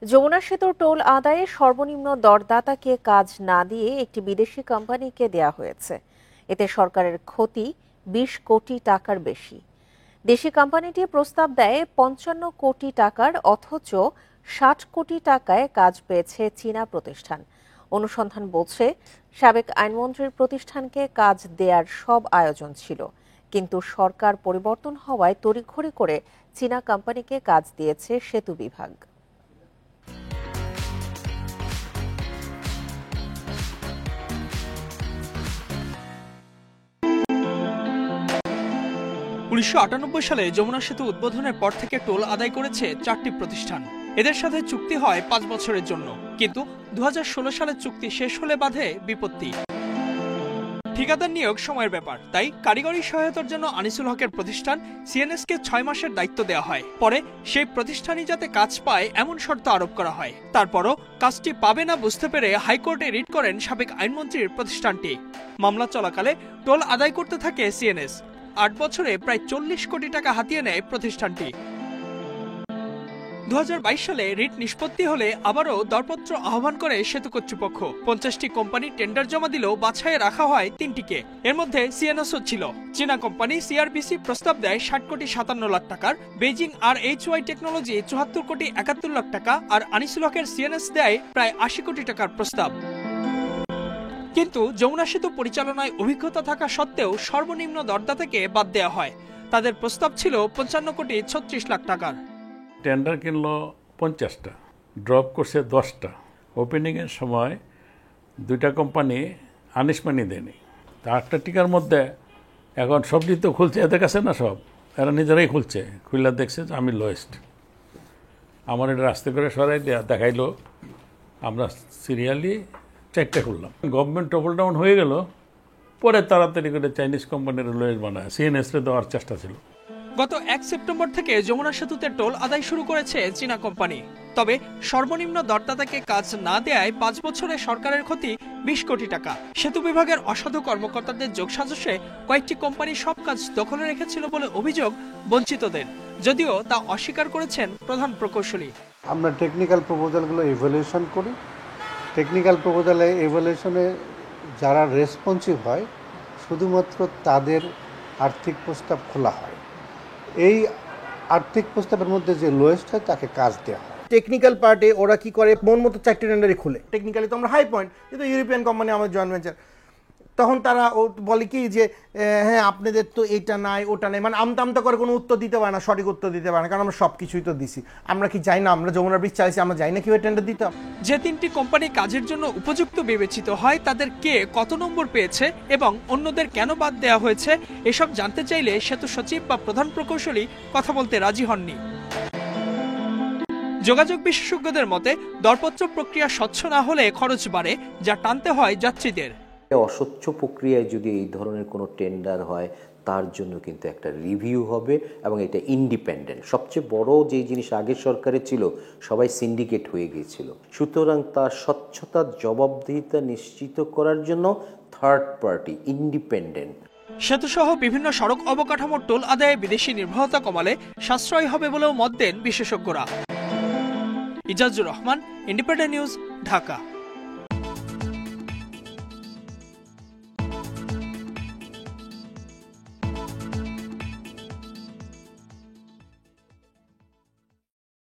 যমুনা সেতুর টোল আদায়ে সর্বনিম্ন দরদাতাকে কাজ না দিয়ে একটি বিদেশি কোম্পানিকে দেয়া হয়েছে। এতে সরকারের ক্ষতি ২০ কোটি টাকার বেশি। দেশি কোম্পানিটি প্রস্তাব দেয় ৫৫ কোটি টাকার, অথচ ৬০ কোটি টাকায় কাজ পেয়েছে চীনা প্রতিষ্ঠান। অনুসন্ধান বলছে, সাবেক আইনমন্ত্রীর প্রতিষ্ঠানকে কাজ দেয়ার সব আয়োজন ছিল, কিন্তু সরকার পরিবর্তন হওয়ায় তড়িঘড়ি করে চীনা কোম্পানিকে কাজ দিয়েছে সেতু বিভাগ। ১৯৯৮ সালে যমুনা সেতু উদ্বোধনের পর থেকে টোল আদায় করেছে ৪টি প্রতিষ্ঠান। এদের সাথে চুক্তি হয় ৫ বছরের জন্য, কিন্তু ২০১৬ সালে চুক্তি শেষ হলে বাধে বিপত্তি। ঠিকাদার নিয়োগ সময়ের ব্যাপার, তাই কারিগরি সহায়তার জন্য আনিসুল হকের প্রতিষ্ঠান সিএনএসকে ৬ মাসের দায়িত্ব দেওয়া হয়। পরে সেই প্রতিষ্ঠানই যাতে কাজ পায় এমন শর্ত আরোপ করা হয়। তারপরও কাজটি পাবে না বুঝতে পেরে হাইকোর্টে রিট করেন সাবেক আইনমন্ত্রীর প্রতিষ্ঠানটি। মামলা চলাকালে টোল আদায় করতে থাকে সিএনএস। ৮ বছরে প্রায় ৪০ কোটি টাকা হাতিয়ে নেয় প্রতিষ্ঠানটি। ২০২২ সালে রিট নিষ্পত্তি হলে আবারও দরপত্র আহ্বান করে সেতু কর্তৃপক্ষ। ৫০টি কোম্পানি টেন্ডার জমা দিলেও বাছাইয়ে রাখা হয় ৩টিকে। এর মধ্যে সিএনএসও ছিল। চীনা কোম্পানি সিআরবিসি প্রস্তাব দেয় ৬০ কোটি ৫৭ লাখ টাকার, বেইজিং আর এইচওয়াই টেকনোলজি ৭৪ কোটি ৭১ লাখ টাকা, আর আনিসুল হকের সিএনএস দেয় প্রায় ৮০ কোটি টাকার প্রস্তাব। কিন্তু যমুনা সেতু পরিচালনায় অভিজ্ঞতা থাকা সত্ত্বেও সর্বনিম্ন দরদাতাকে বাদ দেওয়া হয়। তাদের প্রস্তাব ছিল ৫৫ কোটি ৩৬ লাখ টাকার। টেন্ডার কিনলো ৫০টা, ড্রপ করছে 10টা। ওপেনিংয়ের সময় 2টা কোম্পানি আনিসমানি দেয়নি। তা 8টা টিকার মধ্যে এখন সবজি তো খুলছে, এদের কাছে না, সব এরা নিজেরাই খুলছে। খুললে দেখছে যে আমি লোয়েস্ট। আমার এটা রাস্তা করে সরাই দেখাইলো, আমরা সিরিয়ালি 4টা খুললাম। গভর্নমেন্ট টপল ডাউন হয়ে গেল, পরে তাড়াতাড়ি করে চাইনিজ কোম্পানির লোয়েস্ট বানায় সিএনএসরে দেওয়ার চেষ্টা ছিল। গত ১ সেপ্টেম্বর থেকে যমুনা সেতুতে টোল আদায় শুরু করেছে চীনা কোম্পানি। তবে সর্বনিম্ন দরদাতাকে কাজ না দেয়ায় ৫ বছরে সরকারের ক্ষতি ২০ কোটি টাকা। সেতু বিভাগের অসাধু কর্মকর্তাদের যোগসাজশে কয়েকটি কোম্পানি সব কাজ দখলে রেখেছিল বলে অভিযোগ বঞ্চিতদের, যদিও তা অস্বীকার করেছেন প্রধান প্রকৌশলী। আমরা টেকনিক্যাল প্রপোজালগুলো ইভ্যালুয়েশন করি। টেকনিক্যাল প্রপোজালে ইভ্যালুয়েশনে যারা রেসপন্সিভ হয় শুধুমাত্র তাদের আর্থিক প্রস্তাব খোলা হয়। এই আর্থিক প্রস্তাবের মধ্যে যে লোয়েস্ট হয় তাকে কাজ দেওয়া হয়। টেকনিক্যাল পার্টে ওরা কি করে, মন মতো 4টি টেন্ডারে খুলে। টেকনিক্যালি তো আমরা হাই পয়েন্ট, কিন্তু ইউরোপিয়ান কোম্পানি আমাদের জয়েন্ট ভেঞ্চার, তখন তারা বলে কি যে হ্যাঁ আপনাদের তো এটা নাই ওটা নাই, মানে আমতা করে কোনো উত্তর দিতে পারে না, সঠিক উত্তর দিতে পারে না, কারণ আমরা সব কিছুই তো দিছি। আমরা কি যাই না, আমরা যমুনা ব্রিজ চাইছি, আমরা যাই না কিভাবে টেন্ডার দিতাম। যে 3টি কোম্পানি কাজের জন্য উপযুক্ত বিবেচিত হয় তাদের কে কত নম্বর পেয়েছে এবং অন্যদের কেন বাদ দেওয়া হয়েছে, এসব জানতে চাইলে সেতু সচিব বা প্রধান প্রকৌশলী কথা বলতে রাজি হননি। যোগাযোগ বিশেষজ্ঞদের মতে দরপত্র প্রক্রিয়া স্বচ্ছ না হলে খরচ বাড়ে, যা টানতে হয় যাত্রীদের। অস্বচ্ছ প্রক্রিয়ায় যদি এই ধরনের কোনো টেন্ডার হয় তার জন্য কিন্তু একটা রিভিউ হবে এবং এটা ইন্ডিপেন্ডেন্ট। সবচেয়ে বড় যে জিনিস আগের সরকারে ছিল, সবাই সিন্ডিকেট হয়ে গিয়েছিল। সুতরাং তার স্বচ্ছতার জবাবদিহিতা নিশ্চিত করার জন্য থার্ড পার্টি ইন্ডিপেন্ডেন্ট। সেতুসহ বিভিন্ন সড়ক অবকাঠামোর টোল আদায়ে বিদেশি নির্ভরতা কমালে সাশ্রয় হবে বলেও মত দেন বিশেষজ্ঞরা। Ijazur Rahman, independent news, Dhaka.